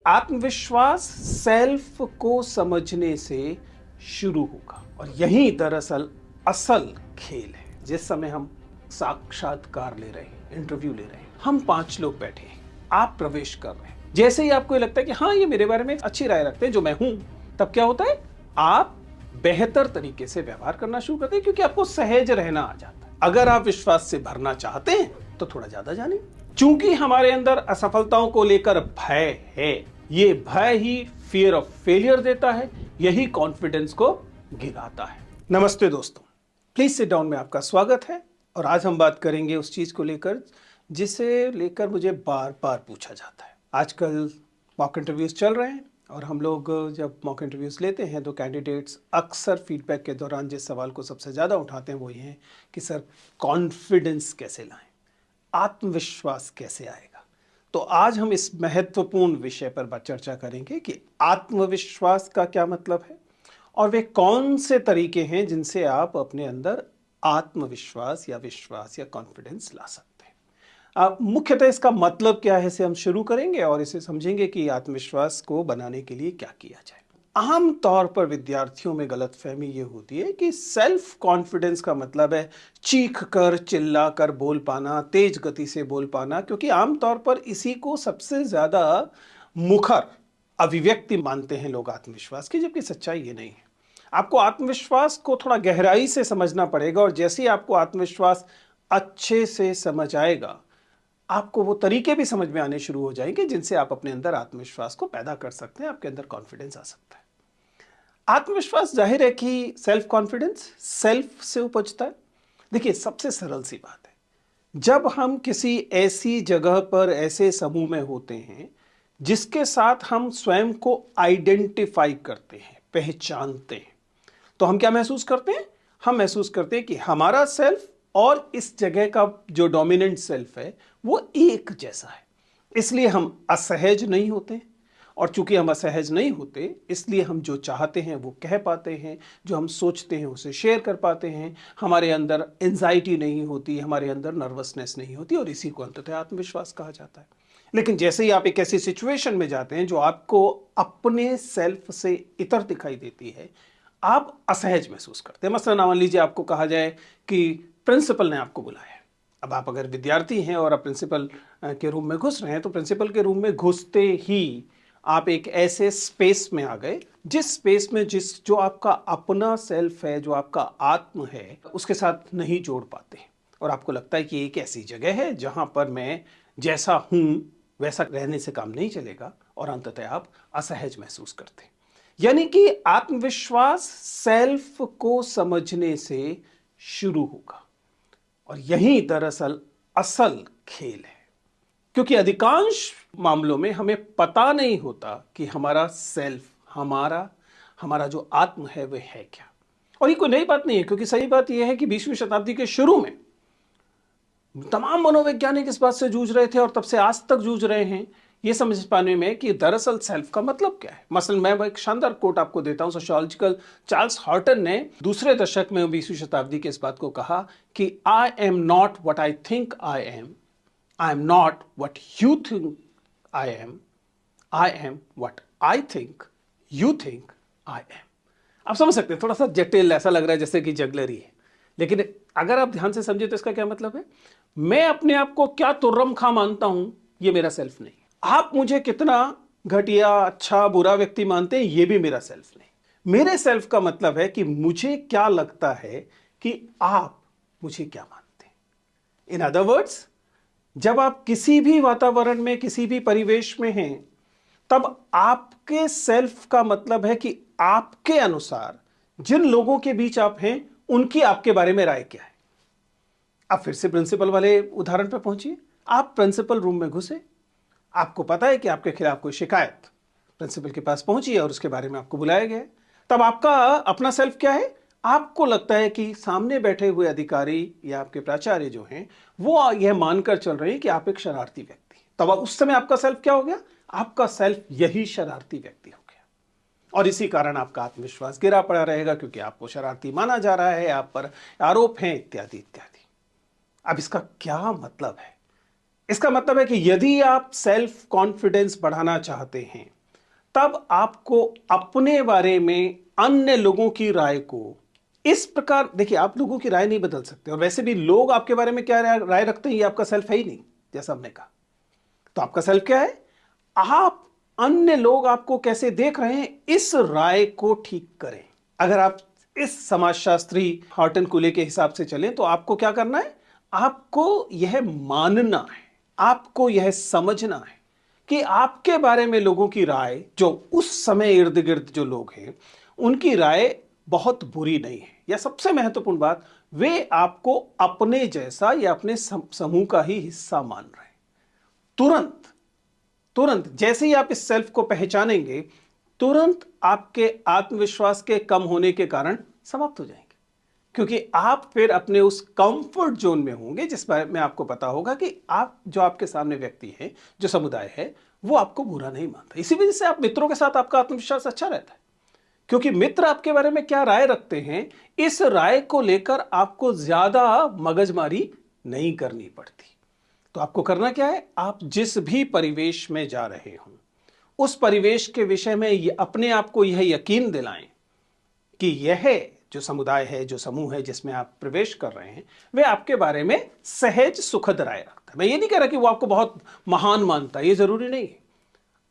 आत्मविश्वास सेल्फ को समझने से शुरू होगा और यही दरअसल असल खेल है। जिस समय हम साक्षात्कार ले रहे हैं, इंटरव्यू ले रहे हैं, हम 5 लोग बैठे हैं, आप प्रवेश कर रहे हैं। जैसे ही आपको ये लगता है कि हाँ, ये मेरे बारे में अच्छी राय रखते हैं जो मैं हूं, तब क्या होता है, आप बेहतर तरीके से व्यवहार करना शुरू करते हैं क्योंकि आपको सहज रहना आ जाता है। अगर आप विश्वास से भरना चाहते हैं तो थोड़ा ज्यादा जाने। चूंकि हमारे अंदर असफलताओं को लेकर भय है, ये भय ही फियर ऑफ फेलियर देता है, यही कॉन्फिडेंस को गिराता है। नमस्ते दोस्तों, प्लीज सिट डाउन में आपका स्वागत है। और आज हम बात करेंगे उस चीज को लेकर जिसे लेकर मुझे बार बार पूछा जाता है। आजकल मॉक इंटरव्यूज चल रहे हैं और हम लोग जब मॉक इंटरव्यूज लेते हैं तो कैंडिडेट्स अक्सर फीडबैक के दौरान जिस सवाल को सबसे ज़्यादा उठाते हैं वो ये है कि सर, कॉन्फिडेंस कैसे लाएं, आत्मविश्वास कैसे आएगा। तो आज हम इस महत्वपूर्ण विषय पर चर्चा करेंगे कि आत्मविश्वास का क्या मतलब है और वे कौन से तरीके हैं जिनसे आप अपने अंदर आत्मविश्वास या विश्वास या कॉन्फिडेंस ला सकते हैं। मुख्यतः इसका मतलब क्या है, इसे हम शुरू करेंगे और इसे समझेंगे कि आत्मविश्वास को बनाने के लिए क्या किया जाए। आम तौर पर विद्यार्थियों में गलतफहमी ये होती है कि सेल्फ कॉन्फिडेंस का मतलब है चीख कर, चिल्ला कर बोल पाना, तेज गति से बोल पाना, क्योंकि आम तौर पर इसी को सबसे ज्यादा मुखर अभिव्यक्ति मानते हैं लोग आत्मविश्वास की, जबकि सच्चाई ये नहीं है। आपको आत्मविश्वास को थोड़ा गहराई से समझना पड़ेगा और जैसे ही आपको आत्मविश्वास अच्छे से समझ आएगा, आपको वो तरीके भी समझ में आने शुरू हो जाएंगे जिनसे आप अपने अंदर आत्मविश्वास को पैदा कर सकते हैं, आपके अंदर कॉन्फिडेंस आ सकता है। आत्मविश्वास जाहिर है कि सेल्फ कॉन्फिडेंस सेल्फ से उपजता है। देखिए, सबसे सरल सी बात है, जब हम किसी ऐसी जगह पर, ऐसे समूह में होते हैं जिसके साथ हम स्वयं को आइडेंटिफाई करते हैं, पहचानते हैं, तो हम क्या महसूस करते हैं? हम महसूस करते हैं कि हमारा सेल्फ और इस जगह का जो डोमिनेंट सेल्फ है वो एक जैसा है। इसलिए हम असहज नहीं होते, और चूंकि हम असहज नहीं होते इसलिए हम जो चाहते हैं वो कह पाते हैं, जो हम सोचते हैं उसे शेयर कर पाते हैं, हमारे अंदर एंजाइटी नहीं होती, हमारे अंदर नर्वसनेस नहीं होती, और इसी को अंततः आत्मविश्वास कहा जाता है। लेकिन जैसे ही आप एक ऐसी सिचुएशन में जाते हैं जो आपको अपने सेल्फ से इतर दिखाई देती है, आप असहज महसूस करते हैं। मसलन मान लीजिए आपको कहा जाए कि प्रिंसिपल ने आपको बुलाया है। अब आप अगर विद्यार्थी हैं और आप प्रिंसिपल के रूम में घुस रहे हैं, तो प्रिंसिपल के रूम में घुसते ही आप एक ऐसे स्पेस में आ गए जिस स्पेस में जो आपका अपना सेल्फ है, जो आपका आत्म है, उसके साथ नहीं जोड़ पाते, और आपको लगता है कि एक ऐसी जगह है जहां पर मैं जैसा हूं वैसा रहने से काम नहीं चलेगा, और अंततः आप असहज महसूस करते हैं। यानी कि आत्मविश्वास सेल्फ को समझने से शुरू होगा और यही दरअसल असल खेल है, क्योंकि अधिकांश मामलों में हमें पता नहीं होता कि हमारा सेल्फ, हमारा जो आत्म है वह है क्या। और ये कोई नई बात नहीं है, क्योंकि सही बात यह है कि 20वीं शताब्दी के शुरू में तमाम मनोवैज्ञानिक इस बात से जूझ रहे थे और तब से आज तक जूझ रहे हैं ये समझ पाने में कि दरअसल सेल्फ का मतलब क्या है। मसलन मैं एक शानदार कोट आपको देता हूं। सोशियोलॉजिकल चार्ल्स हॉर्टन ने दूसरे दशक में 20वीं शताब्दी के इस बात को कहा कि I am not what I think I am not what you think I am what I think you think I am। आप समझ सकते हैं, थोड़ा सा जटिल ऐसा लग रहा है जैसे कि जगलरी है, लेकिन अगर आप ध्यान से समझे तो इसका क्या मतलब है? मैं अपने आप को क्या तुर्रम खा मानता हूं, ये मेरा सेल्फ नहीं। आप मुझे कितना घटिया, अच्छा, बुरा व्यक्ति मानते हैं, ये भी मेरा सेल्फ नहीं। मेरे सेल्फ का मतलब है कि मुझे क्या लगता है कि आप मुझे क्या मानते हैं। इन अदर वर्ड्स, जब आप किसी भी वातावरण में, किसी भी परिवेश में हैं, तब आपके सेल्फ का मतलब है कि आपके अनुसार जिन लोगों के बीच आप हैं उनकी आपके बारे में राय क्या है। अब फिर से प्रिंसिपल वाले उदाहरण पर पहुंचिए। आप प्रिंसिपल रूम में घुसे, आपको पता है कि आपके खिलाफ कोई शिकायत प्रिंसिपल के पास पहुंची है और उसके बारे में आपको बुलाया गया है। तब आपका अपना सेल्फ क्या है? आपको लगता है कि सामने बैठे हुए अधिकारी या आपके प्राचार्य जो हैं वो यह मानकर चल रहे हैं कि आप एक शरारती व्यक्ति हैं। तब उस समय आपका सेल्फ क्या हो गया? आपका सेल्फ यही शरारती व्यक्ति हो गया, और इसी कारण आपका आत्मविश्वास गिरा पड़ा रहेगा, क्योंकि आपको शरारती माना जा रहा है, आप पर आरोप हैं, इत्यादि इत्यादि। अब इसका क्या मतलब है? इसका मतलब है कि यदि आप सेल्फ कॉन्फिडेंस बढ़ाना चाहते हैं तब आपको अपने बारे में अन्य लोगों की राय को इस प्रकार, देखिए आप लोगों की राय नहीं बदल सकते, और वैसे भी लोग आपके बारे में क्या राय रखते हैं ये आपका सेल्फ है ही नहीं, जैसा हमने कहा। तो आपका सेल्फ क्या है? आप अन्य लोग आपको कैसे देख रहे हैं इस राय को ठीक करें। अगर आप इस समाजशास्त्री हॉर्टन कुले के हिसाब से चलें तो आपको क्या करना है? आपको यह मानना है, आपको यह समझना है कि आपके बारे में लोगों की राय, जो उस समय इर्द गिर्द जो लोग हैं उनकी राय बहुत बुरी नहीं है, या सबसे महत्वपूर्ण बात, वे आपको अपने जैसा या अपने समूह का ही हिस्सा मान रहे हैं। तुरंत तुरंत जैसे ही आप इस सेल्फ को पहचानेंगे, तुरंत आपके आत्मविश्वास के कम होने के कारण समाप्त हो जाएंगे, क्योंकि आप फिर अपने उस कंफर्ट जोन में होंगे जिस बारे में आपको पता होगा कि आप जो आपके सामने व्यक्ति है, जो समुदाय है, वो आपको बुरा नहीं मानता। इसी वजह से आप मित्रों के साथ आपका आत्मविश्वास अच्छा रहता है, क्योंकि मित्र आपके बारे में क्या राय रखते हैं, इस राय को लेकर आपको ज्यादा मगजमारी नहीं करनी पड़ती। तो आपको करना क्या है? आप जिस भी परिवेश में जा रहे हो उस परिवेश के विषय में अपने आप को यह यकीन दिलाएं कि यह जो समुदाय है, जो समूह है जिसमें आप प्रवेश कर रहे हैं, वे आपके बारे में सहज सुखद राय रखता है। मैं ये नहीं कह रहा कि वो आपको बहुत महान मानता है, ये जरूरी नहीं है।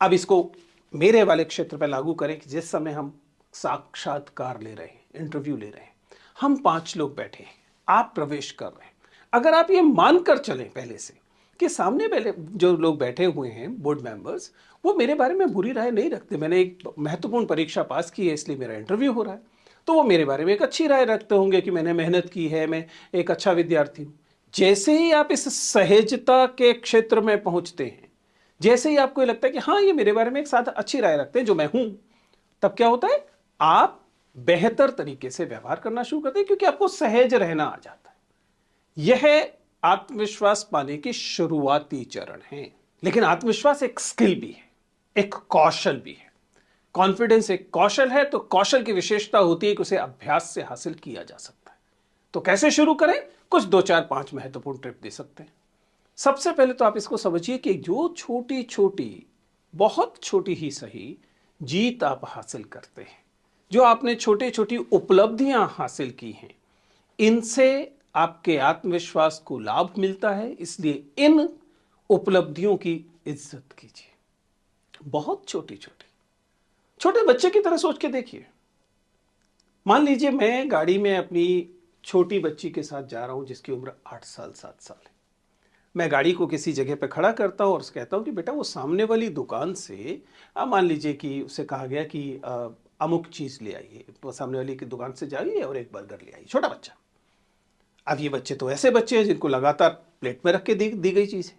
अब इसको मेरे वाले क्षेत्र पर लागू करें कि जिस समय हम साक्षात्कार ले रहे हैं, इंटरव्यू ले रहे हैं, हम 5 लोग बैठे हैं, आप प्रवेश कर रहे हैं। अगर आप ये मानकर चलें पहले से कि सामने पहले जो लोग बैठे हुए हैं, बोर्ड मेंबर्स, वो मेरे बारे में बुरी राय नहीं रखते, मैंने एक महत्वपूर्ण परीक्षा पास की है इसलिए मेरा इंटरव्यू हो रहा है, तो वो मेरे बारे में एक अच्छी राय रखते होंगे कि मैंने मेहनत की है, मैं एक अच्छा विद्यार्थी हूं। जैसे ही आप इस सहजता के क्षेत्र में पहुंचते हैं, जैसे ही आपको लगता है कि हाँ ये मेरे बारे में एक साथ अच्छी राय रखते हैं जो मैं हूं, तब क्या होता है? आप बेहतर तरीके से व्यवहार करना शुरू करते हैं, क्योंकि आपको सहज रहना आ जाता है। यह आत्मविश्वास पाने की शुरुआती चरण है। लेकिन आत्मविश्वास एक स्किल भी है, एक कौशल भी है। कॉन्फिडेंस एक कौशल है, तो कौशल की विशेषता होती है कि उसे अभ्यास से हासिल किया जा सकता है। तो कैसे शुरू करें? कुछ 2 4 5 महत्वपूर्ण टिप दे सकते हैं। सबसे पहले तो आप इसको समझिए कि जो छोटी छोटी, बहुत छोटी ही सही, जीत आप हासिल करते हैं, जो आपने छोटी छोटी उपलब्धियां हासिल की हैं, इनसे आपके आत्मविश्वास को लाभ मिलता है। इसलिए इन उपलब्धियों की इज्जत कीजिए। बहुत छोटी छोटी, छोटे बच्चे की तरह सोच के देखिए। मान लीजिए मैं गाड़ी में अपनी छोटी बच्ची के साथ जा रहा हूं जिसकी उम्र 8 साल 7 साल है। मैं गाड़ी को किसी जगह पे खड़ा करता हूं और उससे कहता हूं कि बेटा वो सामने वाली दुकान से, मान लीजिए कि उससे कहा गया कि अमुक चीज़ ले आइए, तो सामने वाली की दुकान से जाइए और एक बर्गर ले आइए। छोटा बच्चा। अब ये बच्चे तो ऐसे बच्चे हैं जिनको लगातार प्लेट में रख के दी गई चीज़ है,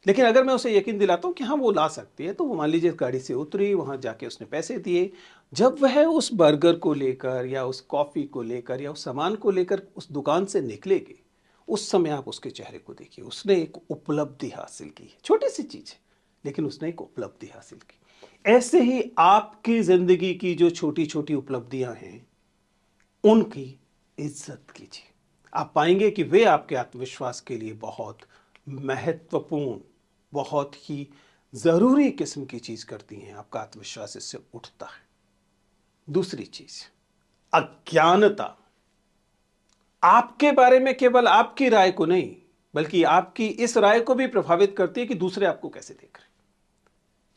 लेकिन अगर मैं उसे यकीन दिलाता हूँ कि हाँ वो ला सकती है, तो वो मान लीजिए गाड़ी से उतरी, वहाँ जाके उसने पैसे दिए। जब वह उस बर्गर को लेकर या उस कॉफ़ी को लेकर या उस सामान को लेकर उस दुकान से निकलेगी, उस समय आप उसके चेहरे को देखिए, उसने एक उपलब्धि हासिल की है। छोटी सी चीज़ है लेकिन उसने एक उपलब्धि हासिल की। ऐसे ही आपकी ज़िंदगी की जो छोटी छोटी उपलब्धियां हैं उनकी इज्जत कीजिए। आप पाएंगे कि वे आपके आत्मविश्वास के लिए बहुत महत्वपूर्ण, बहुत ही ज़रूरी किस्म की चीज़ करती हैं। आपका आत्मविश्वास इससे उठता है। दूसरी चीज़, अज्ञानता आपके बारे में केवल आपकी राय को नहीं, बल्कि आपकी इस राय को भी प्रभावित करती है कि दूसरे आपको कैसे देख रहे हैं।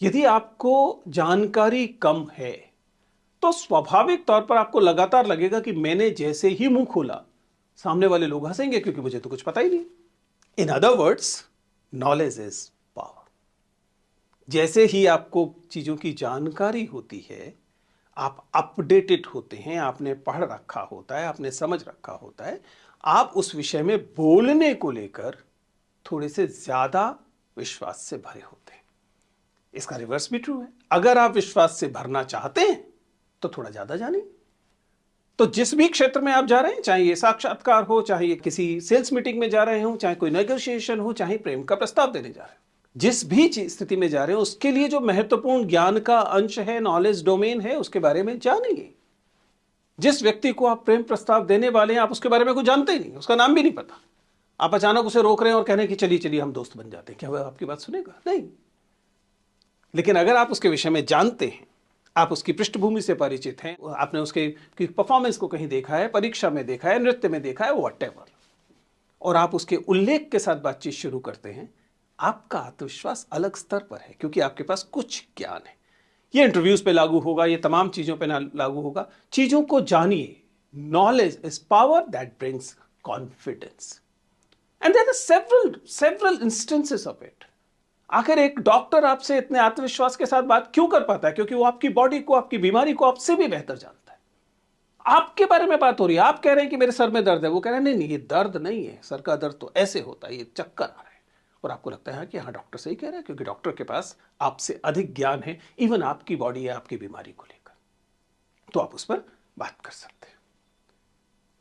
यदि आपको जानकारी कम है तो स्वाभाविक तौर पर आपको लगातार लगेगा कि मैंने जैसे ही मुंह खोला सामने वाले लोग हंसेंगे, क्योंकि मुझे तो कुछ पता ही नहीं। In other words, knowledge is power. जैसे ही आपको चीजों की जानकारी होती है, आप अपडेटेड होते हैं, आपने पढ़ रखा होता है, आपने समझ रखा होता है, आप उस विषय में बोलने को लेकर थोड़े से ज्यादा विश्वास से भरे होते हैं। इसका रिवर्स भी ट्रू है। अगर आप विश्वास से भरना चाहते हैं तो थोड़ा ज्यादा जानिए। तो जिस भी क्षेत्र में आप जा रहे हैं, चाहे ये साक्षात्कार हो, चाहे ये किसी सेल्स मीटिंग में जा रहे हो, चाहे कोई नेगोशिएशन हो, चाहे प्रेम का प्रस्ताव देने जा रहे हैं, जिस भी स्थिति में जा रहे हो, उसके लिए जो महत्वपूर्ण ज्ञान का अंश है, नॉलेज डोमेन है, उसके बारे में जानिए। जिस व्यक्ति को आप प्रेम प्रस्ताव देने वाले हैं, आप उसके बारे में कुछ जानते ही नहीं, उसका नाम भी नहीं पता, आप अचानक उसे रोक रहे हैं और कह रहे हैं कि चलिए चलिए हम दोस्त बन जाते हैं, क्या वह आपकी बात सुनेगा? नहीं। लेकिन अगर आप उसके विषय में जानते हैं आप उसकी पृष्ठभूमि से परिचित हैं, आपने उसके की परफॉर्मेंस को कहीं देखा है, परीक्षा में देखा है, नृत्य में देखा है, व्हाटएवर, और आप उसके उल्लेख के साथ बातचीत शुरू करते हैं, आपका आत्मविश्वास अलग स्तर पर है क्योंकि आपके पास कुछ ज्ञान है। ये इंटरव्यूज पे लागू होगा, ये तमाम चीजों पे लागू होगा। चीजों को जानिए। Knowledge is power that brings confidence, and there are several instances of it. आखिर एक डॉक्टर आपसे इतने आत्मविश्वास के साथ बात क्यों कर पाता है? क्योंकि वो आपकी बॉडी को, आपकी बीमारी को आपसे भी बेहतर जानता है। आपके बारे में बात हो रही है, आप कह रहे हैं कि मेरे सर में दर्द है, वो कह रहे हैं नहीं नहीं, ये दर्द नहीं है, सर का दर्द तो ऐसे होता है, ये चक्कर आ रहा है। और आपको लगता है कि हाँ, डॉक्टर सही कह रहा है, क्योंकि डॉक्टर के पास आपसे अधिक ज्ञान है, इवन आपकी बॉडी या आपकी बीमारी को लेकर, तो आप उस पर बात कर सकते हैं।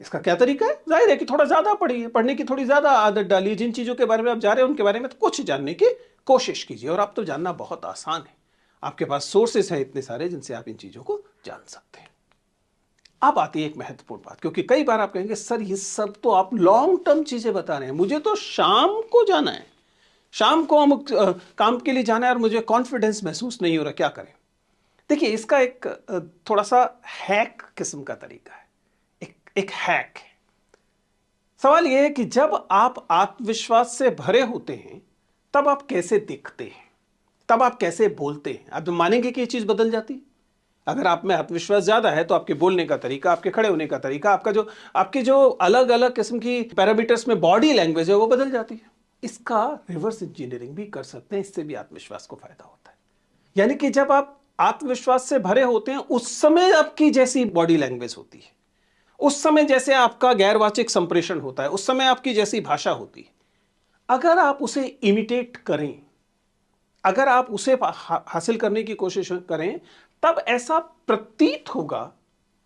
इसका क्या तरीका है? जाहिर है कि थोड़ा ज्यादा पढ़िए, पढ़ने की थोड़ी ज्यादा आदत डालिए। जिन चीजों के बारे में आप जा रहे हैं उनके बारे में तो कुछ जानने की कोशिश कीजिए, और आप तो जानना बहुत आसान है, आपके पास सोर्सेस हैं इतने सारे जिनसे आप इन चीजों को जान सकते हैं। अब आती है एक महत्वपूर्ण बात, क्योंकि कई बार आप कहेंगे सर ये सब तो आप लॉन्ग टर्म चीजें बता रहे हैं, मुझे तो शाम को जाना है, शाम को हम काम के लिए जाना है और मुझे कॉन्फिडेंस महसूस नहीं हो रहा, क्या करें? देखिए, इसका एक थोड़ा सा हैक किस्म का तरीका है, एक हैक है। सवाल यह है कि जब आप आत्मविश्वास से भरे होते हैं तब आप कैसे दिखते हैं, तब आप कैसे बोलते हैं। आप मानेंगे कि यह चीज बदल जाती है। अगर आप में आत्मविश्वास ज्यादा है तो आपके बोलने का तरीका, आपके खड़े होने का तरीका, आपके जो अलग अलग किस्म की पैरामीटर्स में बॉडी लैंग्वेज है वो बदल जाती है। इसका रिवर्स इंजीनियरिंग भी कर सकते हैं, इससे भी आत्मविश्वास को फायदा होता है। यानी कि जब आप आत्मविश्वास से भरे होते हैं उस समय आपकी जैसी बॉडी लैंग्वेज होती है, उस समय जैसे आपका गैरवाचिक संप्रेषण होता है, उस समय आपकी जैसी भाषा होती है, अगर आप उसे इमिटेट करें, अगर आप उसे हासिल करने की कोशिश करें, तब ऐसा प्रतीत होगा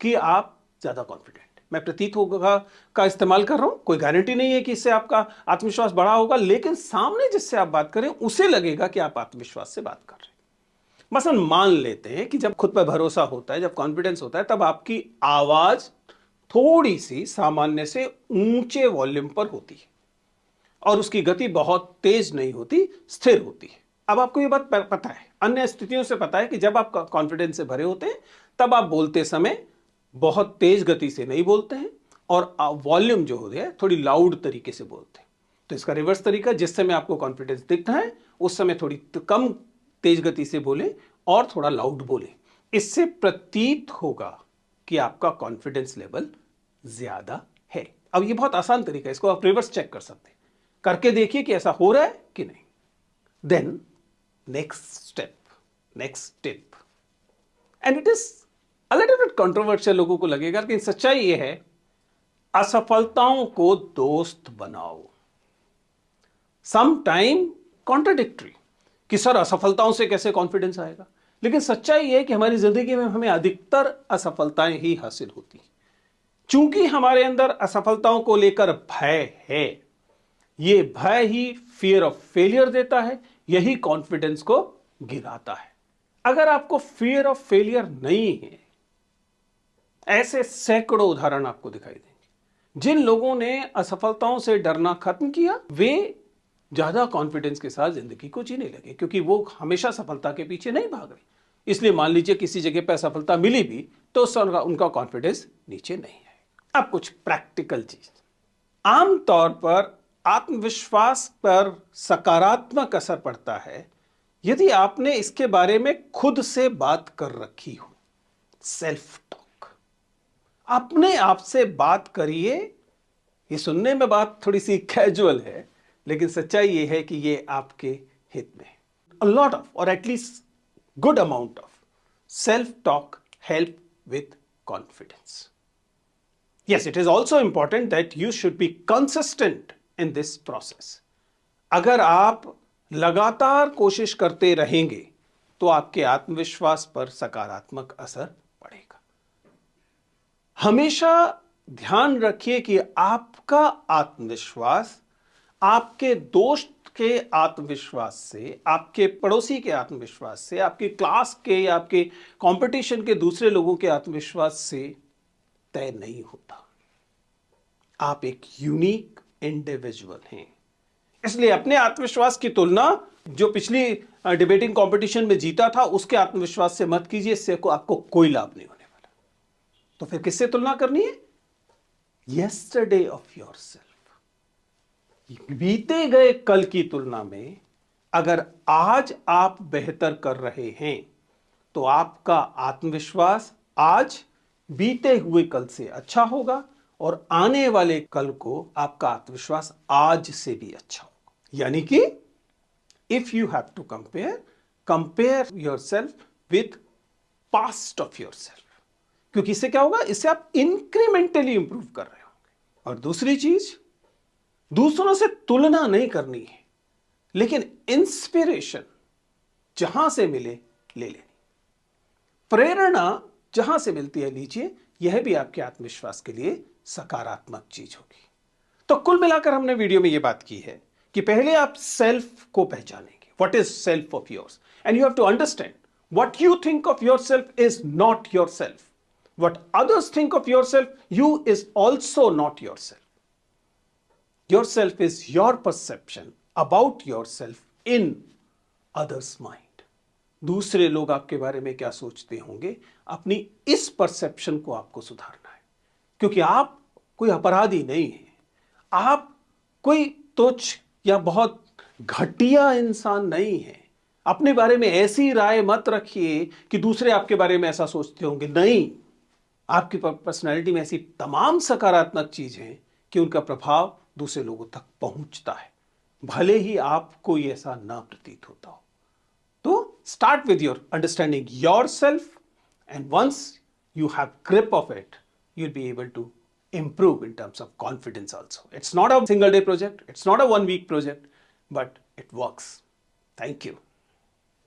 कि आप ज्यादा कॉन्फिडेंट। मैं प्रतीत होगा का इस्तेमाल कर रहा हूं, कोई गारंटी नहीं है कि इससे आपका आत्मविश्वास बढ़ा होगा, लेकिन सामने जिससे आप बात करें उसे लगेगा कि आप आत्मविश्वास से बात कर रहे हैं। मसलन मान लेते हैं कि जब खुद पर भरोसा होता है, जब कॉन्फिडेंस होता है, तब आपकी आवाज थोड़ी सी सामान्य से ऊंचे वॉल्यूम पर होती है और उसकी गति बहुत तेज नहीं होती, स्थिर होती है। अब आपको ये बात पता है, अन्य स्थितियों से पता है कि जब आप कॉन्फिडेंस से भरे होते हैं तब आप बोलते समय बहुत तेज गति से नहीं बोलते हैं और वॉल्यूम जो होती है थोड़ी लाउड तरीके से बोलते हैं। तो इसका रिवर्स तरीका, जिस समय आपको कॉन्फिडेंस दिखता है उस समय थोड़ी कम तेज गति से बोले और थोड़ा लाउड बोले। इससे प्रतीत होगा कि आपका कॉन्फिडेंस लेवल ज्यादा है। अब ये बहुत आसान तरीका है, इसको आप रिवर्स चेक कर सकते हैं, करके देखिए कि ऐसा हो रहा है कि नहीं। Then next tip, and it is a little bit controversial, लोगों को लगेगा, लेकिन सच्चाई ये है, असफलताओं को दोस्त बनाओ। सम टाइम कॉन्ट्राडिक्टरी कि सर असफलताओं से कैसे कॉन्फिडेंस आएगा, लेकिन सच्चाई यह है कि हमारी जिंदगी में हमें अधिकतर असफलताएं ही हासिल होती हैं। चूंकि हमारे अंदर असफलताओं को लेकर भय है, यह भय ही फियर ऑफ फेलियर देता है, यही कॉन्फिडेंस को गिराता है। अगर आपको फियर ऑफ फेलियर नहीं है, ऐसे सैकड़ों उदाहरण आपको दिखाई देंगे। जिन लोगों ने असफलताओं से डरना खत्म किया वे ज्यादा कॉन्फिडेंस के साथ जिंदगी को जीने लगे, क्योंकि वो हमेशा सफलता के पीछे नहीं भाग रहे। इसलिए मान लीजिए किसी जगह पर सफलता मिली भी तो उनका कॉन्फिडेंस नीचे नहीं है। अब कुछ प्रैक्टिकल चीज, आमतौर पर आत्मविश्वास पर सकारात्मक असर पड़ता है यदि आपने इसके बारे में खुद से बात कर रखी हो। सेल्फ टॉक, अपने आप से बात करिए। ये सुनने में बात थोड़ी सी कैजुअल है, लेकिन सच्चाई ये है कि ये आपके हित में है। A lot of, or at least good amount of self-talk help with confidence. Yes, it is also important that you should be consistent in this process. अगर आप लगातार कोशिश करते रहेंगे तो आपके आत्मविश्वास पर सकारात्मक असर पड़ेगा। हमेशा ध्यान रखिए कि आपका आत्मविश्वास आपके दोस्त के आत्मविश्वास से, आपके पड़ोसी के आत्मविश्वास से, आपकी क्लास के या आपके कंपटीशन के दूसरे लोगों के आत्मविश्वास से तय नहीं होता। आप एक यूनिक इंडिविजुअल हैं, इसलिए अपने आत्मविश्वास की तुलना जो पिछली डिबेटिंग कंपटीशन में जीता था उसके आत्मविश्वास से मत कीजिए, इससे को आपको कोई लाभ नहीं होने वाला। तो फिर किससे तुलना करनी है? यस्टरडे ऑफ योरसेल्फ, बीते गए कल की तुलना में अगर आज आप बेहतर कर रहे हैं तो आपका आत्मविश्वास आज बीते हुए कल से अच्छा होगा और आने वाले कल को आपका आत्मविश्वास आज से भी अच्छा होगा। यानी कि if you have to compare yourself with past of yourself, क्योंकि इससे क्या होगा? इससे आप इंक्रीमेंटली इंप्रूव कर रहे होंगे। और दूसरी चीज, दूसरों से तुलना नहीं करनी है, लेकिन इंस्पिरेशन जहां से मिले ले लेनी, प्रेरणा जहां से मिलती है लीजिए। यह भी आपके आत्मविश्वास के लिए सकारात्मक चीज होगी। तो कुल मिलाकर हमने वीडियो में यह बात की है कि पहले आप सेल्फ को पहचानेंगे, what is self of yours, and you have to understand what you think of yourself is not yourself, what others think of yourself you is also not yourself. Yourself is your perception about yourself in others' mind. दूसरे लोग आपके बारे में क्या सोचते होंगे, अपनी इस परसेप्शन को आपको सुधारना है। क्योंकि आप कोई अपराधी नहीं है, आप कोई तुच्छ या बहुत घटिया इंसान नहीं है। अपने बारे में ऐसी राय मत रखिए कि दूसरे आपके बारे में ऐसा सोचते होंगे। नहीं, आपकी पर्सनैलिटी में ऐसी तमाम सकारात्मक चीजें हैं कि उनका प्रभाव दूसरे लोगों तक पहुंचता है, भले ही आपको ऐसा ना प्रतीत होता हो। तो start with your understanding yourself, and once you have grip of it, you'll be able to improve in terms of confidence also. It's not a single day project, it's not a 1 week project, but it works. Thank you.